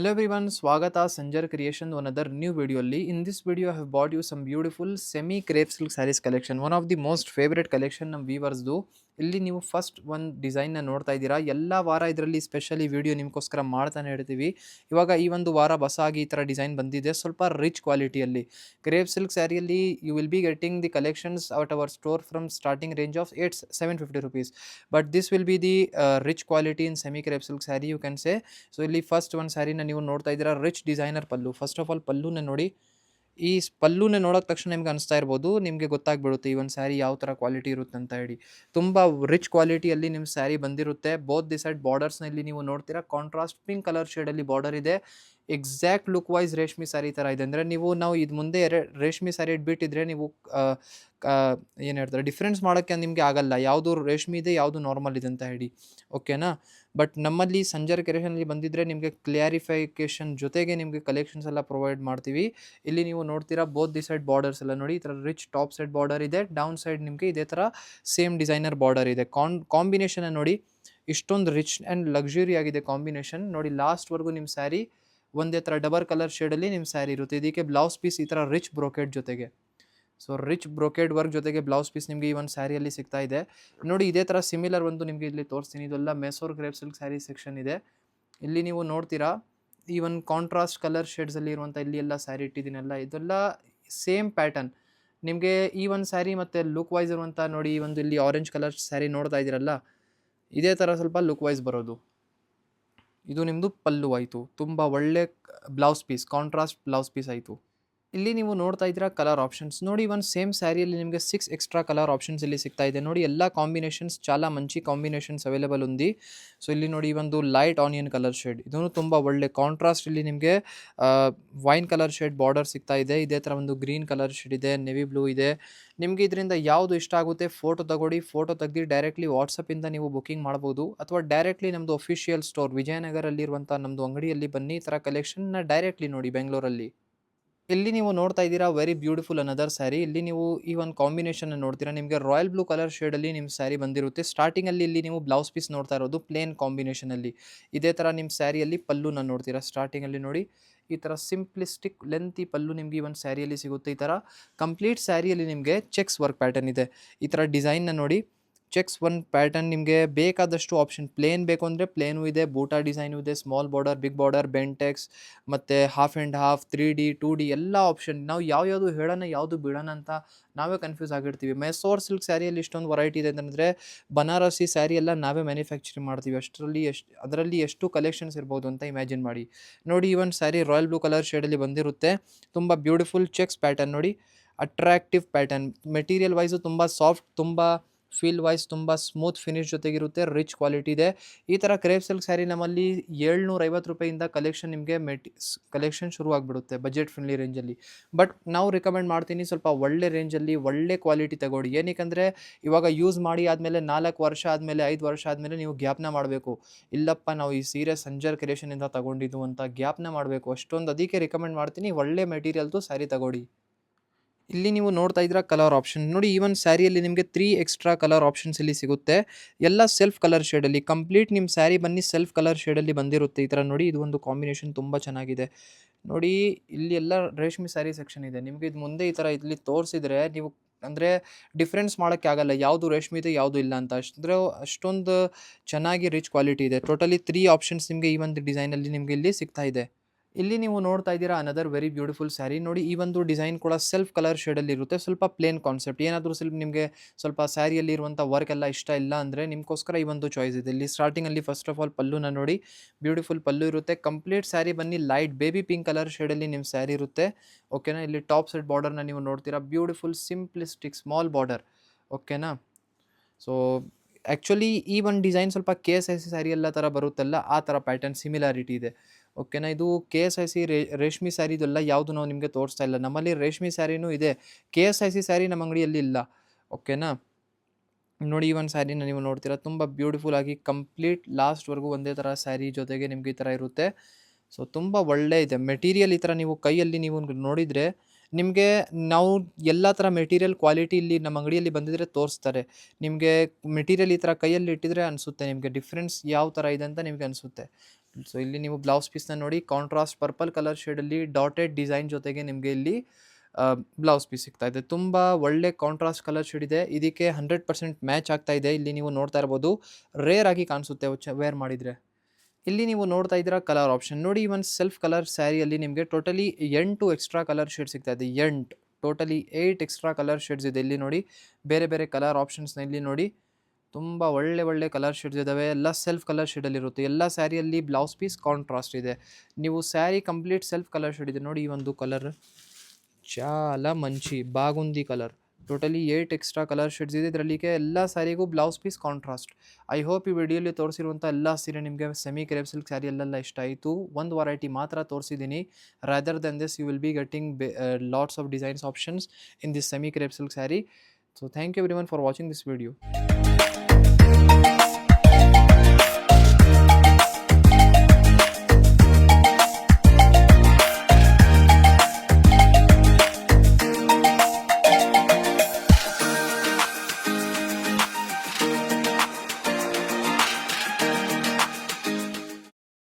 Hello everyone, Swagata Sanjar Creation to another new video. In this video, I have bought you some beautiful semi crepe silk sarees collection. One of the most favorite collection ನಮ್ಮ viewers ದು. ಇಲ್ಲಿ ನೀವು first ಒಂದು ಡಿಸೈನ್ನ ನೋಡ್ತಾ ಇದ್ದೀರಾ. ಎಲ್ಲ ವಾರ ಇದರಲ್ಲಿ ಸ್ಪೆಷಲಿ ವಿಡಿಯೋ ನಿಮಗೋಸ್ಕರ ಮಾಡ್ತಾನೆ ಇರ್ತೀವಿ. ಇವಾಗ ಈ ಒಂದು ವಾರ ಹೊಸದಾಗಿ ಈ ಥರ ಡಿಸೈನ್ ಬಂದಿದೆ, ಸ್ವಲ್ಪ ರಿಚ್ ಕ್ವಾಲಿಟಿಯಲ್ಲಿ. ಕ್ರೇಪ್ ಸಿಲ್ಕ್ ಸ್ಯಾರಿಯಲ್ಲಿ you will be getting the collections out our store from starting range of 750 rupees. But this will be the rich quality in semi crepe silk saree, you can say. So ಇಲ್ಲಿ first ಒಂದು ಸ್ಯಾರಿನ ನೀವು ನೋಡ್ತಾ ಇದ್ದೀರಾ, rich designer pallu. First of all ಪಲ್ಲುನ ನೋಡಿ. ಈ ಪಲ್ಲುನ ನೋಡೋದ ತಕ್ಷಣ ನಿಮ್ಗೆ ಅನಿಸ್ತಾ ಇರ್ಬೋದು, ನಿಮಗೆ ಗೊತ್ತಾಗ್ಬಿಡುತ್ತೆ ಈ ಒಂದು ಸ್ಯಾರಿ ಯಾವ ಥರ ಕ್ವಾಲಿಟಿ ಇರುತ್ತೆ ಅಂತ ಹೇಳಿ. ತುಂಬ ರಿಚ್ ಕ್ವಾಲಿಟಿಯಲ್ಲಿ ನಿಮ್ಮ ಸ್ಯಾರಿ ಬಂದಿರುತ್ತೆ. ಬೋತ್ ದಿ ಸೈಡ್ ಬಾರ್ಡರ್ಸ್ನಲ್ಲಿ ನೀವು ನೋಡ್ತೀರಾ, ಕಾಂಟ್ರಾಸ್ಟ್ ಪಿಂಕ್ ಕಲರ್ ಶೇಡಲ್ಲಿ ಬಾರ್ಡರ್ ಇದೆ. ಎಕ್ಸಾಕ್ಟ್ ಲುಕ್ ವೈಸ್ ರೇಷ್ಮೆ ಸ್ಯಾರಿ ಥರ ಇದೆ. ಅಂದರೆ ನಾವು ಇದು ಮುಂದೆ ರೇಷ್ಮೆ ಸ್ಯಾರಿ ಇಟ್ಬಿಟ್ಟಿದ್ರೆ ನೀವು ಏನು ಹೇಳ್ತಾರೆ, ಡಿಫ್ರೆನ್ಸ್ ಮಾಡೋಕ್ಕೆ ನಿಮಗೆ ಆಗಲ್ಲ, ಯಾವುದು ರೇಷ್ಮೆ ಇದೆ ಯಾವುದು ನಾರ್ಮಲ್ ಇದೆ ಅಂತ ಹೇಳಿ. ಓಕೆನಾ. ಬಟ್ ನಮ್ಮಲ್ಲಿ ಸಂಜರ್ ಕ್ರಿಯೇಷನಲ್ಲಿ ಬಂದಿದ್ದರೆ ನಿಮಗೆ ಕ್ಲಿಯರಿಫಿಕೇಷನ್ ಜೊತೆಗೆ ನಿಮಗೆ ಕಲೆಕ್ಷನ್ಸ್ ಎಲ್ಲ ಪ್ರೊವೈಡ್ ಮಾಡ್ತೀವಿ. ಇಲ್ಲಿ ನೀವು ನೋಡ್ತೀರಾ ಬೋತ್ ದಿ ಸೈಡ್ ಬಾರ್ಡರ್ಸ್ ಎಲ್ಲ ನೋಡಿ, ಈ ಥರ ರಿಚ್ ಟಾಪ್ ಸೈಡ್ ಬಾರ್ಡರ್ ಇದೆ, ಡೌನ್ ಸೈಡ್ ನಿಮಗೆ ಇದೇ ಥರ ಸೇಮ್ ಡಿಸೈನರ್ ಬಾರ್ಡರ್ ಇದೆ. ಕಾಂಬಿನೇಷನ್ ನೋಡಿ, ಇಷ್ಟೊಂದು ರಿಚ್ ಆ್ಯಂಡ್ ಲಕ್ಸುರಿ ಆಗಿದೆ ಕಾಂಬಿನೇಷನ್ ನೋಡಿ. ಲಾಸ್ಟ್ವರೆಗೂ ನಿಮ್ಮ ಸ್ಯಾರಿ ಒಂದೇ ಥರ ಡಬಲ್ ಕಲರ್ ಶೇಡಲ್ಲಿ ನಿಮ್ಮ ಸ್ಯಾರಿ ಇರುತ್ತೆ. ಇದಕ್ಕೆ ಬ್ಲೌಸ್ ಪೀಸ್ ಈ ಥರ ರಿಚ್ ಬ್ರೋಕೆಡ್ ಜೊತೆಗೆ, ಸೊ ರಿಚ್ ಬ್ರೋಕೆಡ್ ವರ್ಕ್ ಜೊತೆಗೆ ಬ್ಲೌಸ್ ಪೀಸ್ ನಿಮಗೆ ಈ ಒಂದು ಸ್ಯಾರಿಯಲ್ಲಿ ಸಿಗ್ತಾ ಇದೆ ನೋಡಿ. ಇದೇ ಥರ ಸಿಮಿಲರ್ ಒಂದು ನಿಮಗೆ ಇಲ್ಲಿ ತೋರಿಸ್ತೀನಿ. ಇದೆಲ್ಲ Mysore crepe silk sari section ಇದೆ. ಇಲ್ಲಿ ನೀವು ನೋಡ್ತೀರಾ ಈ ಒಂದು ಕಾಂಟ್ರಾಸ್ಟ್ ಕಲರ್ ಶೇಡ್ಸಲ್ಲಿ ಇರುವಂಥ ಇಲ್ಲಿ ಎಲ್ಲ ಸ್ಯಾರಿ ಇಟ್ಟಿದ್ದೀನಲ್ಲ, ಇದೆಲ್ಲ ಸೇಮ್ ಪ್ಯಾಟರ್ನ್ ನಿಮಗೆ. ಈ ಒಂದು ಸ್ಯಾರಿ ಮತ್ತು ಲುಕ್ ವೈಸ್ ಇರುವಂಥ ನೋಡಿ, ಈ ಒಂದು ಇಲ್ಲಿ ಆರೆಂಜ್ ಕಲರ್ ಸ್ಯಾರಿ ನೋಡ್ತಾ ಇದ್ದೀರಲ್ಲ, ಇದೇ ಥರ ಸ್ವಲ್ಪ ಲುಕ್ ವೈಸ್ ಬರೋದು. ಇದು ನಿಮ್ಮದು ಪಲ್ಲು ಆಯಿತು, ತುಂಬ ಒಳ್ಳೆ blouse piece, contrast blouse piece ಆಯಿತು. ಇಲ್ಲಿ ನೀವು ನೋಡ್ತಾ ಇದ್ದೀರಾ ಕಲರ್ ಆಪ್ಷನ್ಸ್ ನೋಡಿ. ಒಂದು ಸೇಮ್ ಸ್ಯಾರಿಯಲ್ಲಿ ನಿಮಗೆ 6 ಎಕ್ಸ್ಟ್ರಾ ಕಲರ್ ಆಪ್ಷನ್ಸ್ ಇಲ್ಲಿ ಸಿಗ್ತಾ ಇದೆ ನೋಡಿ. ಎಲ್ಲ ಕಾಂಬಿನೇಷನ್ಸ್ ಚಾಲ ಮಂಚಿ ಕಾಂಬಿನೇಷನ್ಸ್ ಅವೈಲೇಬಲ್ ఉంది. ಸೊ ಇಲ್ಲಿ ನೋಡಿ, ಈ ಒಂದು ಲೈಟ್ ಆನಿಯನ್ ಕಲರ್ ಶೇಡ್, ಇದೂ ತುಂಬ ಒಳ್ಳೆ ಕಾಂಟ್ರಾಸ್ಟ್. ಇಲ್ಲಿ ನಿಮಗೆ ವೈನ್ ಕಲರ್ ಶೇಡ್ ಬಾರ್ಡರ್ ಸಿಗ್ತಾ ಇದೆ. ಇದೇ ಥರ ಒಂದು ಗ್ರೀನ್ ಕಲರ್ ಶೇಡ್ ಇದೆ, ನೆವಿ ಬ್ಲೂ ಇದೆ. ನಿಮಗೆ ಇದರಿಂದ ಯಾವುದು ಇಷ್ಟ ಆಗುತ್ತೆ ಫೋಟೋ ತಗೊಳ್ಳಿ. ಫೋಟೋ ತೆಗೆದು ಡೈರೆಕ್ಟ್ಲಿ ವಾಟ್ಸಪ್ಪಿಂದ ನೀವು ಬುಕ್ಕಿಂಗ್ ಮಾಡ್ಬೋದು, ಅಥವಾ ಡೈರೆಕ್ಟ್ಲಿ ನಮ್ಮದು ಅಫಿಷಿಯಲ್ ಸ್ಟೋರ್ ವಿಜಯನಗರಲ್ಲಿರುವಂಥ ನಮ್ಮದು ಅಂಗಡಿಯಲ್ಲಿ ಬನ್ನಿ. ಈ ಥರ ಕಲೆಕ್ಷನ್ನ ಡೈರೆಕ್ಟ್ಲಿ ನೋಡಿ ಬೆಂಗಳೂರಲ್ಲಿ. ಇಲ್ಲಿ ನೀವು ನೋಡ್ತಾ ಇದ್ದೀರಾ ವೆರಿ ಬ್ಯೂಟಿಫುಲ್ ಅನದರ್ ಸ್ಯಾರಿ. ಇಲ್ಲಿ ನೀವು ಈ ಒಂದು ಕಾಂಬಿನೇಷನ್ ನೋಡ್ತೀರಾ, ನಿಮಗೆ ರಾಯಲ್ ಬ್ಲೂ ಕಲರ್ ಶೇಡಲ್ಲಿ ನಿಮ್ಮ ಸ್ಯಾರಿ ಬಂದಿರುತ್ತೆ. ಸ್ಟಾರ್ಟಿಂಗಲ್ಲಿ ಇಲ್ಲಿ ನೀವು ಬ್ಲೌಸ್ ಪೀಸ್ ನೋಡ್ತಾ ಇರೋದು ಪ್ಲೇನ್ ಕಾಂಬಿನೇಷನಲ್ಲಿ. ಇದೇ ಥರ ನಿಮ್ಮ ಸ್ಯಾರಿಯಲ್ಲಿ ಪಲ್ಲುನ ನೋಡ್ತೀರಾ. ಸ್ಟಾರ್ಟಿಂಗಲ್ಲಿ ನೋಡಿ, ಈ ಥರ ಸಿಂಪ್ಲಿಸ್ಟಿಕ್ ಲೆಂತಿ ಪಲ್ಲು ನಿಮಗೆ ಈ ಒಂದು ಸ್ಯಾರಿಯಲ್ಲಿ ಸಿಗುತ್ತೆ. ಈ ಥರ ಕಂಪ್ಲೀಟ್ ಸ್ಯಾರಿಯಲ್ಲಿ ನಿಮಗೆ ಚೆಕ್ಸ್ ವರ್ಕ್ ಪ್ಯಾಟರ್ನ್ ಇದೆ. ಈ ಥರ ಡಿಸೈನ್ನ ನೋಡಿ, ಚೆಕ್ಸ್ ಒಂದು ಪ್ಯಾಟರ್ನ್ ನಿಮಗೆ ಬೇಕಾದಷ್ಟು ಆಪ್ಷನ್. ಪ್ಲೇನ್ ಬೇಕು ಅಂದರೆ ಪ್ಲೇನು ಇದೆ, ಬೂಟಾ ಡಿಸೈನು ಇದೆ, small border, big border, Bentex, ಮತ್ತು half and half, 3D 2D ಎಲ್ಲ ಆಪ್ಷನ್. ನಾವು ಯಾವುದು ಹೇಳೋಣ ಯಾವುದು ಬಿಡೋಣ ಅಂತ ನಾವೇ ಕನ್ಫ್ಯೂಸ್ ಆಗಿರ್ತೀವಿ. ಮೆಸೋರ್ ಸಿಲ್ಕ್ ಸ್ಯಾರಿಯಲ್ಲಿ ಇಷ್ಟೊಂದು ವೆರೈಟಿ ಇದೆ ಅಂತಂದರೆ, ಬನಾರಸಿ ಸ್ಯಾರಿ ಎಲ್ಲ ನಾವೇ ಮ್ಯಾನುಫ್ಯಾಕ್ಚರಿಂಗ್ ಮಾಡ್ತೀವಿ. ಅದರಲ್ಲಿ ಎಷ್ಟು ಕಲೆಕ್ಷನ್ಸ್ ಇರ್ಬೋದು ಅಂತ ಇಮ್ಯಾಜಿನ್ ಮಾಡಿ. ನೋಡಿ, ಈ ಒಂದು ಸ್ಯಾರಿ ರಾಯಲ್ ಬ್ಲೂ ಕಲರ್ ಶೇಡಲ್ಲಿ ಬಂದಿರುತ್ತೆ. ತುಂಬ ಬ್ಯೂಟಿಫುಲ್ ಚೆಕ್ಸ್ ಪ್ಯಾಟರ್ನ್ ನೋಡಿ, ಅಟ್ರಾಕ್ಟಿವ್ ಪ್ಯಾಟರ್ನ್. ಮೆಟೀರಿಯಲ್ ವೈಸು ತುಂಬ ಸಾಫ್ಟ್, ತುಂಬ ಫೀಲ್ ವೈಸ್ ತುಂಬ ಸ್ಮೂತ್ ಫಿನಿಶ್ ಜೊತೆಗಿರುತ್ತೆ, ರಿಚ್ ಕ್ವಾಲಿಟಿ ಇದೆ. ಈ ಥರ ಕ್ರೇಪ್ ಸಿಲ್ಕ್ ಸ್ಯಾರಿ ನಮ್ಮಲ್ಲಿ 750 ರೂಪಾಯಿಂದ ಕಲೆಕ್ಷನ್ ನಿಮಗೆ ಕಲೆಕ್ಷನ್ ಶುರು ಆಗಿಬಿಡುತ್ತೆ ಬಜೆಟ್ ಫ್ರೆಂಡ್ಲಿ ರೇಂಜಲ್ಲಿ. ಬಟ್ ನಾವು ರಿಕಮೆಂಡ್ ಮಾಡ್ತೀನಿ, ಸ್ವಲ್ಪ ಒಳ್ಳೆ ರೇಂಜಲ್ಲಿ ಒಳ್ಳೆ ಕ್ವಾಲಿಟಿ ತಗೊಳ್ಳಿ. ಏನಕ್ಕೆ ಇವಾಗ ಯೂಸ್ ಮಾಡಿ ಆದಮೇಲೆ 4 ವರ್ಷ ಆದಮೇಲೆ 5 ವರ್ಷ ಆದಮೇಲೆ ನೀವು ಗ್ಯಾಪ್ನ ಮಾಡಬೇಕು. ಇಲ್ಲಪ್ಪ ನಾವು ಈ ಸೀರೆ ಸಂಜರ್ ಕ್ರಿಯೇಷನಿಂದ ತಗೊಂಡಿದ್ದು ಅಂತ ಗ್ಯಾಪ್ನ ಮಾಡಬೇಕು. ಅಷ್ಟೊಂದು ಅದಕ್ಕೆ ರಿಕಮೆಂಡ್ ಮಾಡ್ತೀನಿ, ಒಳ್ಳೆ ಮೆಟೀರಿಯಲ್ದು ಸ್ಯಾರಿ ತಗೊಳ್ಳಿ. ಇಲ್ಲಿ ನೀವು ನೋಡ್ತಾ ಇದ್ದೀರಾ ಕಲರ್ ಆಪ್ಷನ್ ನೋಡಿ. ಈ ಒಂದು ಸ್ಯಾರಿಯಲ್ಲಿ ನಿಮಗೆ 3 ಎಕ್ಸ್ಟ್ರಾ ಕಲರ್ ಆಪ್ಷನ್ಸ್ ಇಲ್ಲಿ ಸಿಗುತ್ತೆ. ಎಲ್ಲ ಸೆಲ್ಫ್ ಕಲರ್ ಶೇಡಲ್ಲಿ ಕಂಪ್ಲೀಟ್ ನಿಮ್ಮ ಸ್ಯಾರಿ ಬನ್ನಿ ಸೆಲ್ಫ್ ಕಲರ್ ಶೇಡಲ್ಲಿ ಬಂದಿರುತ್ತೆ. ಈ ಥರ ನೋಡಿ, ಇದು ಒಂದು ಕಾಂಬಿನೇಷನ್ ತುಂಬ ಚೆನ್ನಾಗಿದೆ ನೋಡಿ. ಇಲ್ಲಿ ಎಲ್ಲ ರೇಷ್ಮೆ ಸ್ಯಾರಿ ಸೆಕ್ಷನ್ ಇದೆ. ನಿಮಗೆ ಇದು ಮುಂದೆ ಈ ಥರ ಇಲ್ಲಿ ತೋರಿಸಿದ್ರೆ ನೀವು ಅಂದರೆ ಡಿಫ್ರೆನ್ಸ್ ಮಾಡೋಕ್ಕೆ ಆಗಲ್ಲ, ಯಾವುದು ರೇಷ್ಮೆ ಇದೆ ಯಾವುದು ಇಲ್ಲ ಅಂತ. ಅಷ್ಟೊಂದು ಚೆನ್ನಾಗಿ ರಿಚ್ ಕ್ವಾಲಿಟಿ ಇದೆ. ಟೋಟಲಿ 3 ಆಪ್ಷನ್ಸ್ ನಿಮಗೆ ಈ ಒಂದು ಡಿಸೈನಲ್ಲಿ ನಿಮಗೆ ಇಲ್ಲಿ ಸಿಗ್ತಾ ಇದೆ. ಇಲ್ಲಿ ನೀವು ನೋಡ್ತಾ ಇದ್ದೀರಾ ಅನದರ್ ವೆರಿ ಬ್ಯೂಟಿಫುಲ್ ಸ್ಯಾರಿ ನೋಡಿ. ಈ ಒಂದು ಡಿಸೈನ್ ಕೂಡ ಸೆಲ್ಫ್ ಕಲರ್ ಶೇಡಲ್ಲಿ ಇರುತ್ತೆ, ಸ್ವಲ್ಪ ಪ್ಲೇನ್ ಕಾನ್ಸೆಪ್ಟ್. ಏನಾದರೂ ನಿಮಗೆ ಸ್ವಲ್ಪ ಸ್ಯಾರಿಯಲ್ಲಿ ಇರುವಂಥ ವರ್ಕ್ ಎಲ್ಲ ಇಷ್ಟ ಇಲ್ಲ ಅಂದರೆ ನಿಮಗೋಸ್ಕರ ಈ ಒಂದು ಚಾಯ್ಸ್ ಇದೆ. ಇಲ್ಲಿ ಸ್ಟಾರ್ಟಿಂಗಲ್ಲಿ ಫಸ್ಟ್ ಆಫ್ ಆಲ್ ಪಲ್ಲುನ ನೋಡಿ, ಬ್ಯೂಟಿಫುಲ್ ಪಲ್ಲು ಇರುತ್ತೆ. ಕಂಪ್ಲೀಟ್ ಸ್ಯಾರಿ ಬನ್ನಿ ಲೈಟ್ ಬೇಬಿ ಪಿಂಕ್ ಕಲರ್ ಶೇಡಲ್ಲಿ ನಿಮ್ಮ ಸ್ಯಾರಿ ಇರುತ್ತೆ. ಓಕೆನಾ. ಇಲ್ಲಿ ಟಾಪ್ ಸೈಡ್ ಬಾರ್ಡರ್ನ ನೀವು ನೋಡ್ತೀರಾ, ಬ್ಯೂಟಿಫುಲ್ ಸಿಂಪ್ಲಿಸ್ಟಿಕ್ ಸ್ಮಾಲ್ ಬಾರ್ಡರ್. ಓಕೆನಾ. ಸೊ ಆ್ಯಕ್ಚುಲಿ ಈ ಒಂದು ಡಿಸೈನ್ ಸ್ವಲ್ಪ KSIC ಸ್ಯಾರಿ ಎಲ್ಲ ಥರ ಬರುತ್ತಲ್ಲ, ಆ ಥರ ಪ್ಯಾಟರ್ನ್ ಸಿಮಿಲಾರಿಟಿ ಇದೆ. ಓಕೆನಾ. ಇದು KSIC ರೇಷ್ಮೆ ಸ್ಯಾರಿದೆಲ್ಲ ಯಾವುದು ನಾವು ನಿಮಗೆ ತೋರಿಸ್ತಾ ಇಲ್ಲ. ನಮ್ಮಲ್ಲಿ ರೇಷ್ಮೆ ಸ್ಯಾರಿನೂ ಇದೆ, KSIC ಸ್ಯಾರಿ ನಮ್ಮ ಅಂಗಡಿಯಲ್ಲಿ ಇಲ್ಲ. ಓಕೆನಾ. ನೋಡಿ, ಈ ಒಂದು ಸ್ಯಾರಿನ ನೀವು ನೋಡ್ತೀರಾ, ತುಂಬ ಬ್ಯೂಟಿಫುಲ್ ಆಗಿ ಕಂಪ್ಲೀಟ್ ಲಾಸ್ಟ್ವರೆಗೂ ಒಂದೇ ಥರ ಸ್ಯಾರಿ ಜೊತೆಗೆ ನಿಮಗೆ ಈ ಥರ ಇರುತ್ತೆ. ಸೊ ತುಂಬ ಒಳ್ಳೆ ಇದೆ ಮೆಟೀರಿಯಲ್. ಈ ಥರ ನೀವು ಕೈಯಲ್ಲಿ ನೀವು ನೋಡಿದರೆ ನಿಮಗೆ ನಾವು ಎಲ್ಲ ಥರ ಮೆಟೀರಿಯಲ್ ಕ್ವಾಲಿಟಿ ಇಲ್ಲಿ ನಮ್ಮ ಅಂಗಡಿಯಲ್ಲಿ ಬಂದಿದ್ರೆ ತೋರಿಸ್ತಾರೆ. ನಿಮಗೆ ಮೆಟೀರಿಯಲ್ ಈ ಥರ ಕೈಯಲ್ಲಿ ಇಟ್ಟಿದ್ರೆ ಅನಿಸುತ್ತೆ ನಿಮಗೆ ಡಿಫ್ರೆನ್ಸ್ ಯಾವ ಥರ ಇದೆ ಅಂತ ನಿಮಗೆ ಅನಿಸುತ್ತೆ. ಸೊ ಇಲ್ಲಿ ನೀವು ಬ್ಲೌಸ್ ಪೀಸ್ನ ನೋಡಿ, ಕಾಂಟ್ರಾಸ್ಟ್ ಪರ್ಪಲ್ ಕಲರ್ ಶೇಡಲ್ಲಿ ಡಾಟೆಡ್ ಡಿಸೈನ್ ಜೊತೆಗೆ ನಿಮಗೆ ಇಲ್ಲಿ ಬ್ಲೌಸ್ ಪೀಸ್ ಸಿಗ್ತಾ ಇದೆ. ತುಂಬ ಒಳ್ಳೆ ಕಾಂಟ್ರಾಸ್ಟ್ ಕಲರ್ ಶೇಡ್ ಇದೆ. ಇದಕ್ಕೆ 100% ಮ್ಯಾಚ್ ಆಗ್ತಾ ಇದೆ. ಇಲ್ಲಿ ನೀವು ನೋಡ್ತಾ ಇರ್ಬೋದು, ರೇರ್ ಆಗಿ ಕಾಣಿಸುತ್ತೆ ವೇರ್ ಮಾಡಿದರೆ. ಇಲ್ಲಿ ನೀವು ನೋಡ್ತಾ ಇದ್ದೀರಾ ಕಲರ್ ಆಪ್ಷನ್ ನೋಡಿ. ಒಂದು ಸೆಲ್ಫ್ ಕಲರ್ ಸ್ಯಾರಿಯಲ್ಲಿ ನಿಮಗೆ ಟೋಟಲಿ 8 ಎಕ್ಸ್ಟ್ರಾ ಕಲರ್ ಶೇಡ್ ಸಿಗ್ತಾ ಇದೆ. 8 ಟೋಟಲಿ 8 ಎಕ್ಸ್ಟ್ರಾ ಕಲರ್ ಶೇಡ್ಸ್ ಇದೆ. ಇಲ್ಲಿ ನೋಡಿ, ಬೇರೆ ಬೇರೆ ಕಲರ್ ಆಪ್ಷನ್ಸ್ನ ಇಲ್ಲಿ ನೋಡಿ, ತುಂಬ ಒಳ್ಳೆ ಕಲರ್ ಶೇಡ್ಸ್ ಇದ್ದಾವೆ. ಎಲ್ಲ ಸೆಲ್ಫ್ ಕಲರ್ ಶೇಡಲ್ಲಿರುತ್ತೆ. ಎಲ್ಲ ಸ್ಯಾರಿಯಲ್ಲಿ ಬ್ಲೌಸ್ ಪೀಸ್ ಕಾಂಟ್ರಾಸ್ಟ್ ಇದೆ. ನೀವು sari complete self colour shade ಇದೆ ನೋಡಿ. ಈ ಒಂದು ಕಲರ್ చాలా ಮಂಚಿ ಬಾಗುಂದಿ colour. Totally 8 extra colour shades ಇದೆ. ಇದರಲ್ಲಿಗೆ ಎಲ್ಲ ಸ್ಯಾರಿಗೂ blouse piece contrast. I hope ಈ ವಿಡಿಯೋಲಿ ತೋರಿಸಿರುವಂಥ ಎಲ್ಲ ಸೀರೆ ನಿಮಗೆ ಸೆಮಿ ಕ್ರೇಪ್ ಸಿಲ್ಕ್ ಸ್ಯಾರಿ ಎಲ್ಲ ಇಷ್ಟ ಆಯಿತು. ಒಂದು ವೆರೈಟಿ ಮಾತ್ರ ತೋರಿಸಿದ್ದೀನಿ. Rather than this you will be getting lots of designs options in this semi crepe silk sari. So thank you everyone for watching this video.